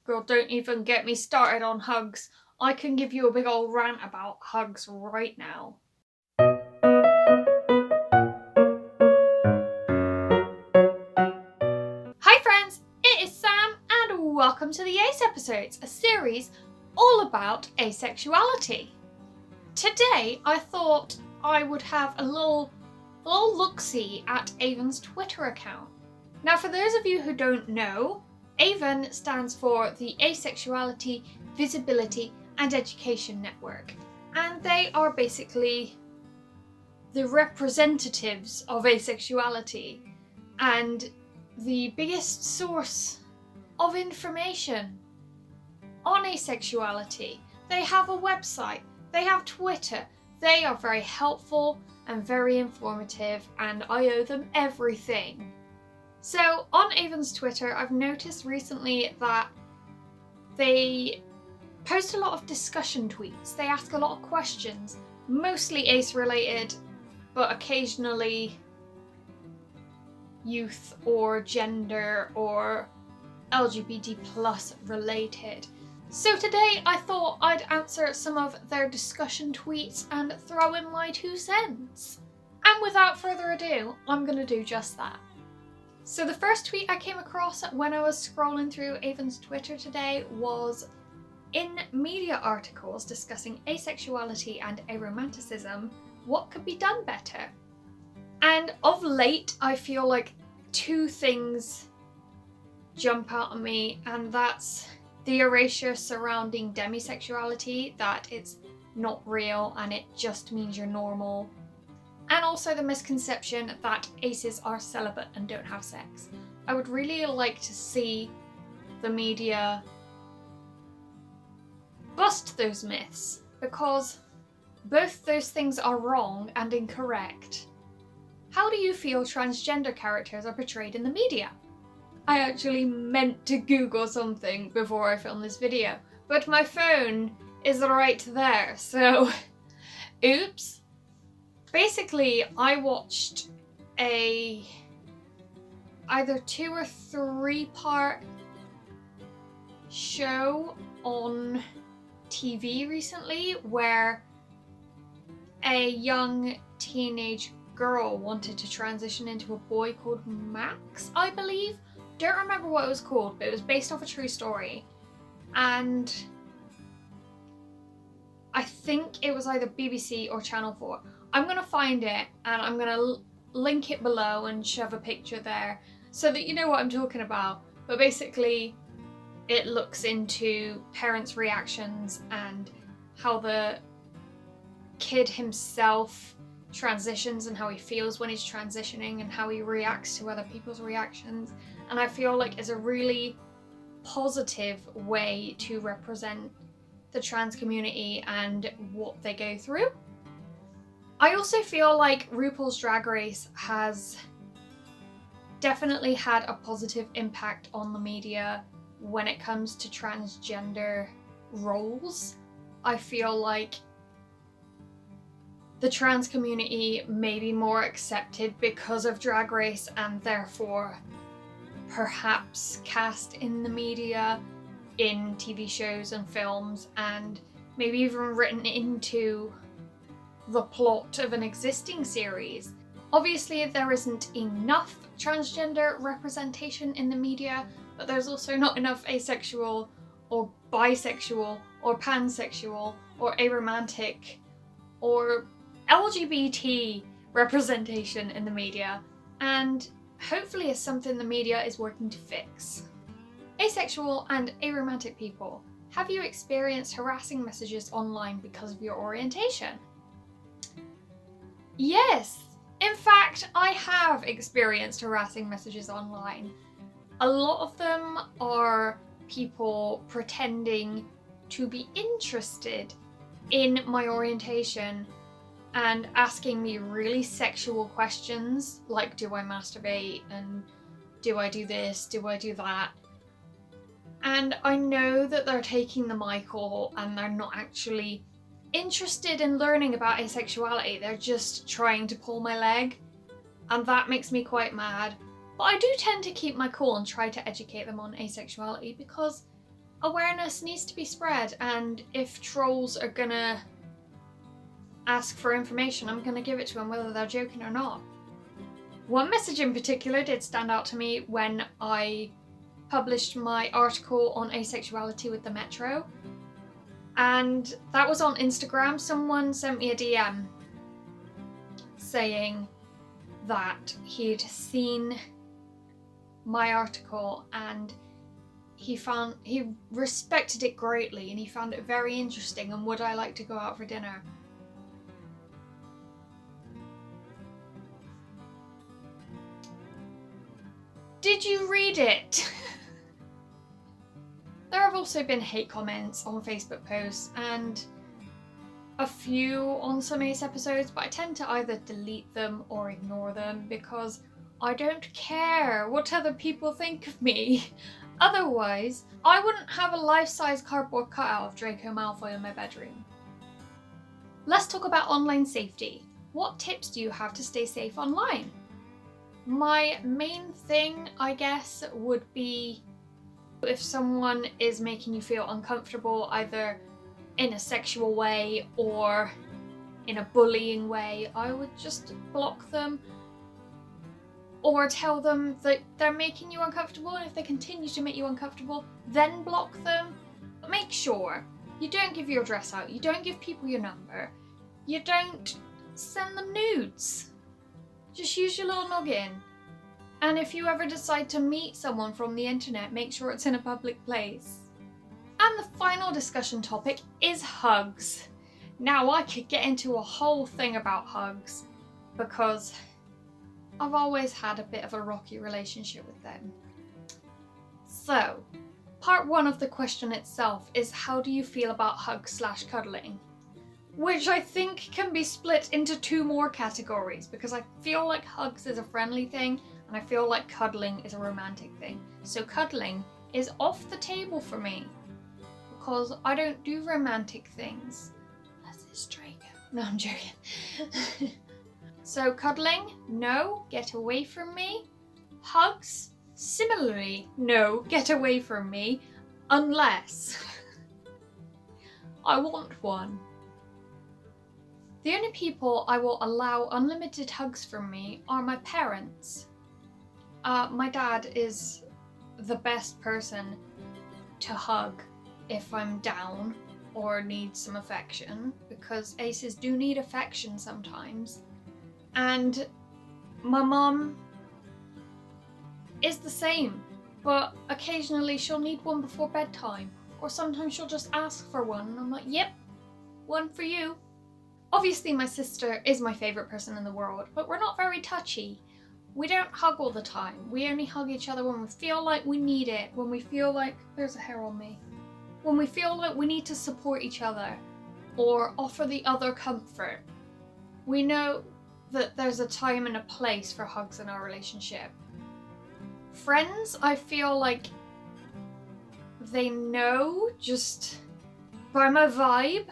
Girl, don't even get me started on hugs. I can give you a big old rant about hugs right now. Hi friends, it is Sam and welcome to the Ace Episodes, a series all about asexuality. Today I thought I would have a little look-see at Aven's Twitter account. Now for those of you who don't know, Aven stands for the Asexuality, Visibility and Education Network, and they are basically the representatives of asexuality and the biggest source of information on asexuality. They have a website, they have Twitter, they are very helpful and very informative, and I owe them everything. So on Aven's Twitter, I've noticed recently that they post a lot of discussion tweets. They ask a lot of questions, mostly ace related, but occasionally youth or gender or LGBT plus related. So today I thought I'd answer some of their discussion tweets and throw in my 2 cents. And without further ado, I'm gonna do just that. So the first tweet I came across when I was scrolling through Aven's Twitter today was, in media articles discussing asexuality and aromanticism, what could be done better? And of late, I feel like 2 things jump out at me, and that's the erasure surrounding demisexuality, that it's not real and it just means you're normal. And also the misconception that aces are celibate and don't have sex. I would really like to see the media bust those myths, because both those things are wrong and incorrect. How do you feel transgender characters are portrayed in the media? I actually meant to Google something before I filmed this video, but my phone is right there, so oops. Basically, I watched a either 2 or 3 part show on TV recently where a young teenage girl wanted to transition into a boy called Max, I believe. Don't remember what it was called, but it was based off a true story. And I think it was either BBC or Channel 4. I'm gonna find it and I'm gonna link it below and shove a picture there so that you know what I'm talking about. But basically, it looks into parents' reactions and how the kid himself transitions and how he feels when he's transitioning and how he reacts to other people's reactions. And I feel like it's a really positive way to represent the trans community and what they go through. I also feel like RuPaul's Drag Race has definitely had a positive impact on the media when it comes to transgender roles. I feel like the trans community may be more accepted because of Drag Race, and therefore perhaps cast in the media, in TV shows and films, and maybe even written into the plot of an existing series. Obviously there isn't enough transgender representation in the media, but there's also not enough asexual or bisexual or pansexual or aromantic or LGBT representation in the media, and hopefully it's something the media is working to fix. Asexual and aromantic people, have you experienced harassing messages online because of your orientation? Yes, in fact, I have experienced harassing messages online. A lot of them are people pretending to be interested in my orientation and asking me really sexual questions like, do I masturbate, and do I do this, do I do that? And I know that they're taking the mic all and they're not actually interested in learning about asexuality, they're just trying to pull my leg, and that makes me quite mad. But I do tend to keep my cool and try to educate them on asexuality, because awareness needs to be spread, and if trolls are gonna ask for information, I'm gonna give it to them whether they're joking or not. One message in particular did stand out to me when I published my article on asexuality with the Metro, and that was on Instagram. Someone sent me a DM saying that he'd seen my article and he respected it greatly and he found it very interesting, and would I like to go out for dinner? Did you read it? There have also been hate comments on Facebook posts and a few on some Ace episodes, but I tend to either delete them or ignore them because I don't care what other people think of me. Otherwise, I wouldn't have a life-size cardboard cutout of Draco Malfoy in my bedroom. Let's talk about online safety. What tips do you have to stay safe online? My main thing, I guess, would be if someone is making you feel uncomfortable, either in a sexual way or in a bullying way, I would just block them or tell them that they're making you uncomfortable, and if they continue to make you uncomfortable, then block them. But make sure you don't give your address out, you don't give people your number, you don't send them nudes. Just use your little noggin. And if you ever decide to meet someone from the internet, make sure it's in a public place. And the final discussion topic is hugs. Now, I could get into a whole thing about hugs because I've always had a bit of a rocky relationship with them. So, part one of the question itself is, how do you feel about hugs/cuddling? Which I think can be split into two more categories, because I feel like hugs is a friendly thing and I feel like cuddling is a romantic thing. So cuddling is off the table for me because I don't do romantic things. Unless it's Draco. No, I'm joking. So cuddling, no, get away from me. Hugs, similarly, no, get away from me, unless I want one. The only people I will allow unlimited hugs from me are my parents. My dad is the best person to hug if I'm down or need some affection, because aces do need affection sometimes. And my mum is the same, but occasionally she'll need one before bedtime, or sometimes she'll just ask for one and I'm like, yep, one for you. Obviously my sister is my favourite person in the world, but we're not very touchy. We don't hug all the time. We only hug each other when we feel like we need it, when we feel like, there's a hair on me, when we feel like we need to support each other or offer the other comfort. We know that there's a time and a place for hugs in our relationship. Friends, I feel like they know just by my vibe.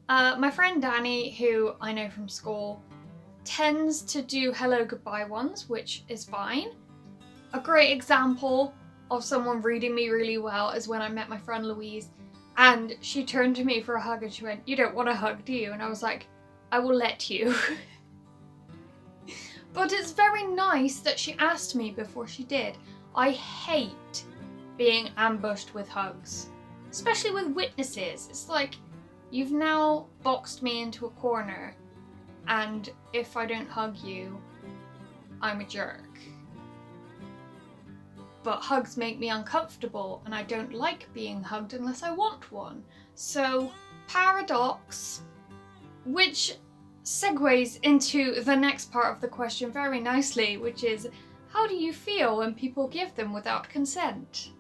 My friend Danny, who I know from school, tends to do hello goodbye ones, which is fine. A great example of someone reading me really well is when I met my friend Louise and she turned to me for a hug and she went, "You don't want a hug, do you?" And I was like, "I will let you." But it's very nice that she asked me before she did. I hate being ambushed with hugs, especially with witnesses. It's like, you've now boxed me into a corner, and if I don't hug you, I'm a jerk. But hugs make me uncomfortable, and I don't like being hugged unless I want one. So, paradox, which segues into the next part of the question very nicely, which is, how do you feel when people give them without consent?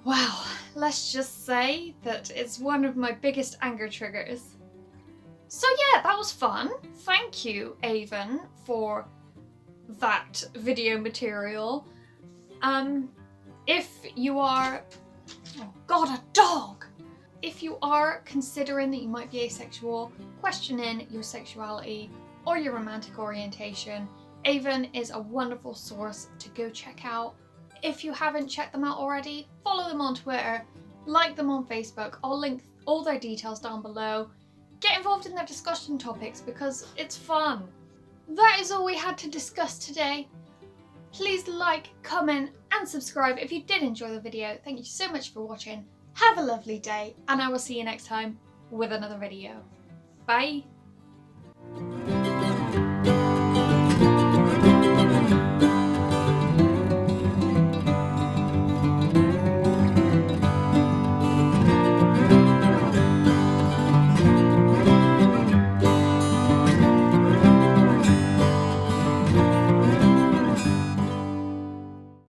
Well, let's just say that it's one of my biggest anger triggers. So yeah, that was fun. Thank you, Aven, for that video material. If you are... Oh god, a dog! If you are considering that you might be asexual, questioning your sexuality or your romantic orientation, Aven is a wonderful source to go check out. If you haven't checked them out already, follow them on Twitter, like them on Facebook. I'll link all their details down below. Get involved in their discussion topics because it's fun. That is all we had to discuss today. Please like, comment and subscribe if you did enjoy the video. Thank you so much for watching. Have a lovely day and I will see you next time with another video. Bye!